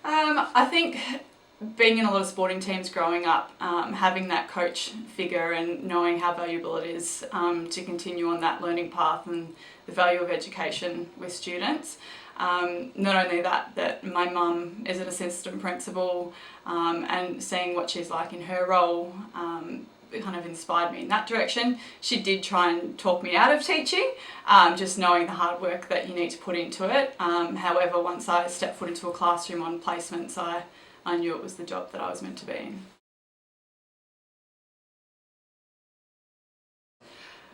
I think being in a lot of sporting teams growing up, having that coach figure and knowing how valuable it is to continue on that learning path and the value of education with students. Not only that my mum is an assistant principal, and seeing what she's like in her role it kind of inspired me in that direction. She did try and talk me out of teaching, just knowing the hard work that you need to put into it. However, once I stepped foot into a classroom on placements, I knew it was the job that I was meant to be in.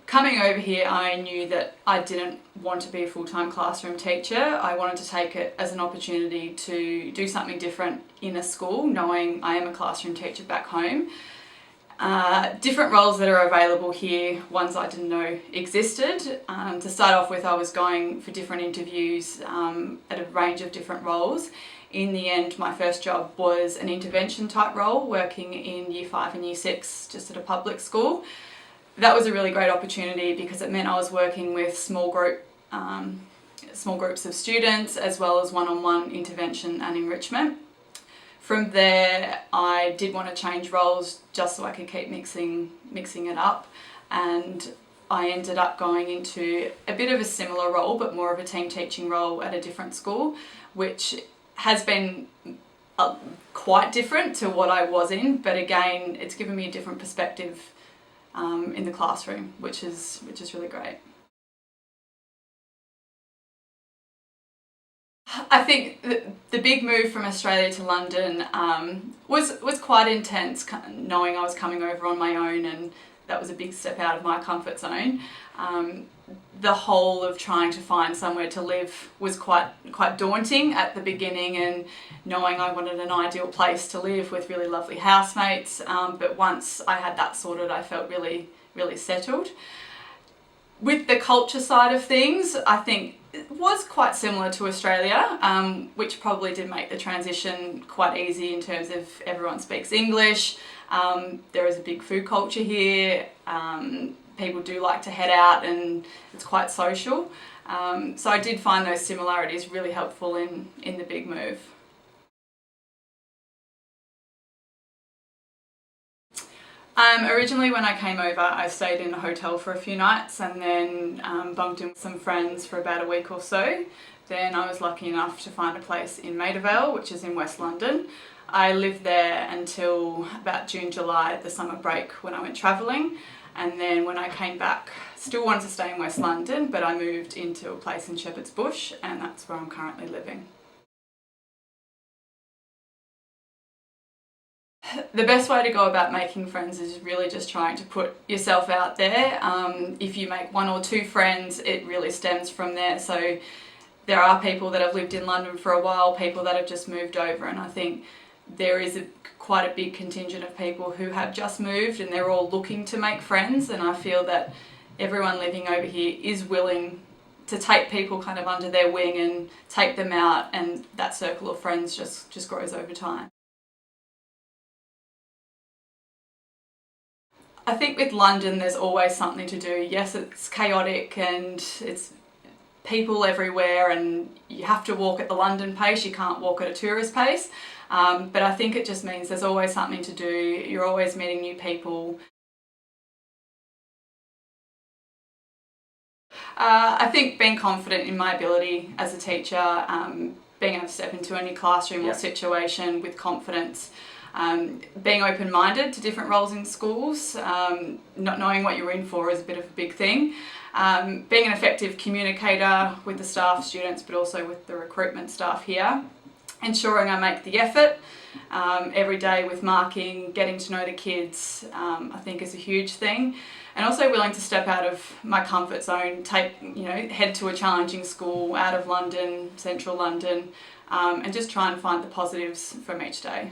Coming over here, I knew that I didn't want to be a full-time classroom teacher. I wanted to take it as an opportunity to do something different in a school, knowing I am a classroom teacher back home. Different roles that are available here, ones I didn't know existed. To start off with, I was going for different interviews at a range of different roles. In the end, my first job was an intervention type role, working in Year 5 and Year 6, just at a public school. That was a really great opportunity because it meant I was working with small groups of students, as well as one-on-one intervention and enrichment. From there, I did want to change roles just so I could keep mixing it up, and I ended up going into a bit of a similar role, but more of a team teaching role at a different school, which has been quite different to what I was in, but again, it's given me a different perspective in the classroom, which is really great. I think the big move from Australia to London was quite intense, knowing I was coming over on my own, and that was a big step out of my comfort zone. The whole of trying to find somewhere to live was quite daunting at the beginning, and knowing I wanted an ideal place to live with really lovely housemates, but once I had that sorted, I felt really settled. With the culture side of things, I think it was quite similar to Australia, which probably did make the transition quite easy in terms of everyone speaks English. There is a big food culture here. People do like to head out, and it's quite social. So I did find those similarities really helpful in the big move. Originally when I came over, I stayed in a hotel for a few nights and then bunked in with some friends for about a week or so. Then I was lucky enough to find a place in Maida Vale, which is in West London. I lived there until about June, July, the summer break, when I went travelling. And then when I came back, still wanted to stay in West London, but I moved into a place in Shepherd's Bush, and that's where I'm currently living. The best way to go about making friends is really just trying to put yourself out there. If you make one or two friends, it really stems from there. So there are people that have lived in London for a while, people that have just moved over, and I think there is quite a big contingent of people who have just moved and they're all looking to make friends, and I feel that everyone living over here is willing to take people kind of under their wing and take them out, and that circle of friends just grows over time. I think with London there's always something to do. Yes, it's chaotic and it's people everywhere, and you have to walk at the London pace, you can't walk at a tourist pace. But I think it just means there's always something to do, you're always meeting new people. I think being confident in my ability as a teacher, being able to step into any classroom or situation with confidence, being open-minded to different roles in schools, not knowing what you're in for is a bit of a big thing. Being an effective communicator with the staff, students, but also with the recruitment staff here. Ensuring I make the effort every day with marking, getting to know the kids, I think is a huge thing. And also willing to step out of my comfort zone, head to a challenging school out of London, central London, and just try and find the positives from each day.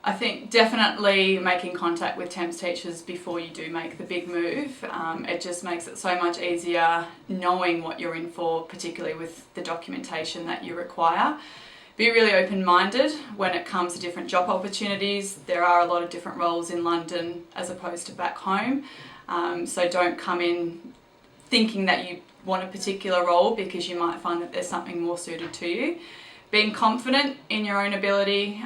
I think definitely making contact with Thames teachers before you do make the big move. It just makes it so much easier knowing what you're in for, particularly with the documentation that you require. Be really open-minded when it comes to different job opportunities. There are a lot of different roles in London as opposed to back home. So don't come in thinking that you want a particular role because you might find that there's something more suited to you. Being confident in your own ability,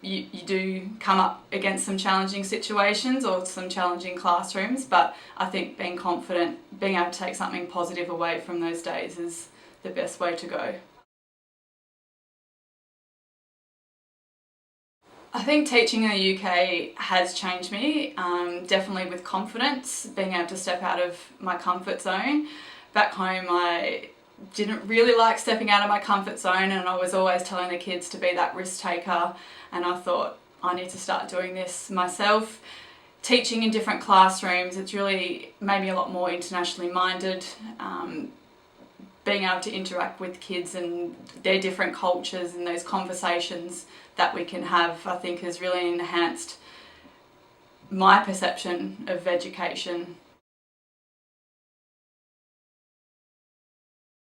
you do come up against some challenging situations or some challenging classrooms, but I think being confident, being able to take something positive away from those days is the best way to go. I think teaching in the UK has changed me, definitely with confidence, being able to step out of my comfort zone. Back home I didn't really like stepping out of my comfort zone, and I was always telling the kids to be that risk taker, and I thought I need to start doing this myself. Teaching in different classrooms, it's really made me a lot more internationally minded. Being able to interact with kids and their different cultures and those conversations that we can have, I think has really enhanced my perception of education.